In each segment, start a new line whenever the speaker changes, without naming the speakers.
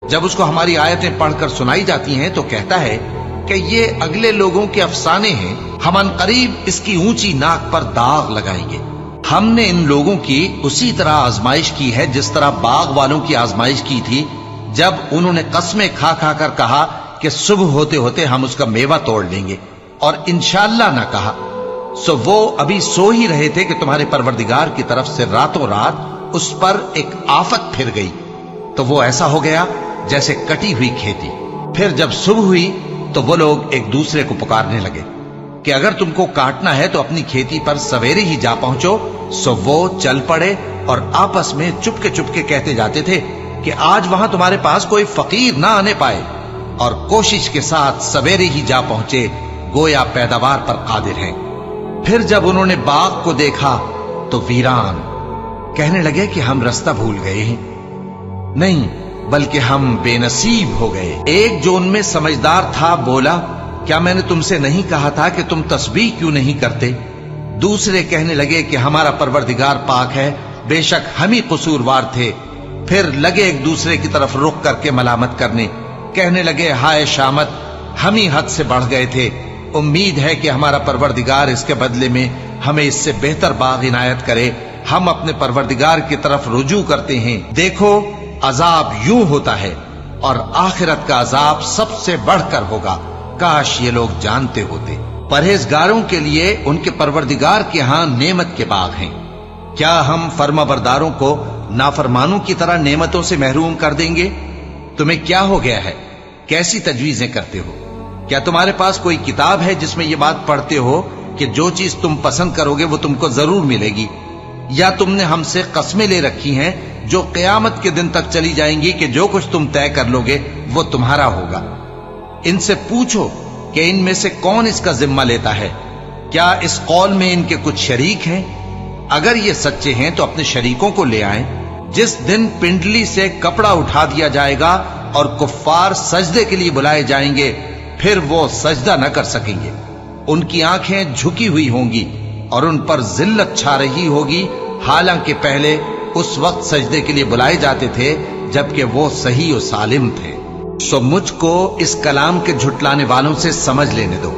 جب اس کو ہماری آیتیں پڑھ کر سنائی جاتی ہیں تو کہتا ہے کہ یہ اگلے لوگوں کے افسانے ہیں، ہم عنقریب اس کی اونچی ناک پر داغ لگائیں گے۔ ہم نے ان لوگوں کی اسی طرح آزمائش کی ہے جس طرح باغ والوں کی آزمائش کی تھی، جب انہوں نے قسمیں کھا کھا کر کہا کہ صبح ہوتے ہوتے ہم اس کا میوہ توڑ لیں گے، اور انشاءاللہ نہ کہا۔ سو وہ ابھی سو ہی رہے تھے کہ تمہارے پروردگار کی طرف سے راتوں رات اس پر ایک آفت پھر گئی، تو وہ ایسا ہو گیا جیسے کٹی ہوئی کھیتی۔ پھر جب صبح ہوئی تو وہ لوگ ایک دوسرے کو پکارنے لگے کہ اگر تم کو کاٹنا ہے تو اپنی کھیتی پر سویرے ہی جا پہنچو۔ سو وہ چل پڑے اور آپس میں چپکے کہتے جاتے تھے کہ آج وہاں تمہارے پاس کوئی فقیر نہ آنے پائے، اور کوشش کے ساتھ سویرے ہی جا پہنچے، گویا پیداوار پر قادر ہیں۔ پھر جب انہوں نے باغ کو دیکھا تو ویران، کہنے لگے کہ ہم رستہ بھول گئے ہیں، نہیں بلکہ ہم بے نصیب ہو گئے۔ ایک جو ان میں سمجھدار تھا بولا، کیا میں نے تم سے نہیں کہا تھا کہ تم تسبیح کیوں نہیں کرتے؟ دوسرے کہنے لگے کہ ہمارا پروردگار پاک ہے، بے شک ہم ہی قصوروار تھے۔ پھر لگے ایک دوسرے کی طرف رخ کر کے ملامت کرنے، کہنے لگے ہائے شامت، ہم ہی حد سے بڑھ گئے تھے، امید ہے کہ ہمارا پروردگار اس کے بدلے میں ہمیں اس سے بہتر باغ عنایت کرے، ہم اپنے پروردگار کی طرف رجوع کرتے ہیں۔ دیکھو عذاب یوں ہوتا ہے، اور آخرت کا عذاب سب سے بڑھ کر ہوگا، کاش یہ لوگ جانتے ہوتے۔ پرہیزگاروں کے لیے ان کے پروردگار کے ہاں نعمت کے باغ ہیں۔ کیا ہم فرما برداروں کو نافرمانوں کی طرح نعمتوں سے محروم کر دیں گے؟ تمہیں کیا ہو گیا ہے؟ کیسی تجویزیں کرتے ہو؟ کیا تمہارے پاس کوئی کتاب ہے جس میں یہ بات پڑھتے ہو کہ جو چیز تم پسند کرو گے وہ تم کو ضرور ملے گی؟ یا تم نے ہم سے قسمیں لے رکھی ہیں جو قیامت کے دن تک چلی جائیں گی کہ جو کچھ تم طے کر لو گے وہ تمہارا ہوگا؟ ان سے پوچھو کہ ان میں سے کون اس کا ذمہ لیتا ہے؟ کیا اس قول میں ان کے کچھ شریک ہیں؟ اگر یہ سچے ہیں تو اپنے شریکوں کو لے آئیں۔ جس دن پنڈلی سے کپڑا اٹھا دیا جائے گا اور کفار سجدے کے لیے بلائے جائیں گے، پھر وہ سجدہ نہ کر سکیں گے، ان کی آنکھیں جھکی ہوئی ہوں گی اور ان پر ذلت چھا رہی ہوگی، حالانکہ پہلے اس وقت سجدے کے لیے بلائے جاتے تھے جبکہ وہ صحیح و سالم تھے۔ سو مجھ کو اس کلام کے جھٹلانے والوں سے سمجھ لینے دو،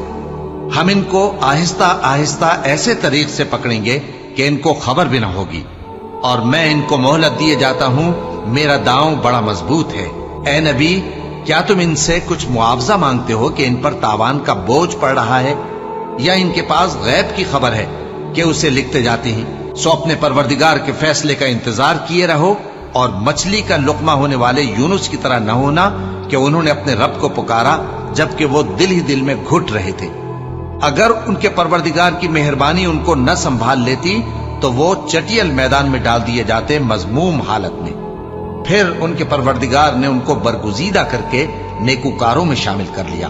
ہم ان کو آہستہ آہستہ ایسے طریق سے پکڑیں گے کہ ان کو خبر بھی نہ ہوگی، اور میں ان کو مہلت دیے جاتا ہوں، میرا داؤں بڑا مضبوط ہے۔ اے نبی، کیا تم ان سے کچھ معاوضہ مانگتے ہو کہ ان پر تاوان کا بوجھ پڑ رہا ہے، یا ان کے پاس غیب کی خبر ہے کہ اسے لکھتے جاتے ہیں؟ سو اپنے پروردگار کے فیصلے کا انتظار کیے رہو، اور مچھلی کا لقمہ ہونے والے یونس کی طرح نہ ہونا کہ انہوں نے اپنے رب کو پکارا جبکہ وہ دل ہی دل میں گھٹ رہے تھے۔ اگر ان کے پروردگار کی مہربانی ان کو نہ سنبھال لیتی تو وہ چٹیل میدان میں ڈال دیے جاتے مذموم حالت میں۔ پھر ان کے پروردگار نے ان کو برگزیدہ کر کے نیکوکاروں میں شامل کر لیا۔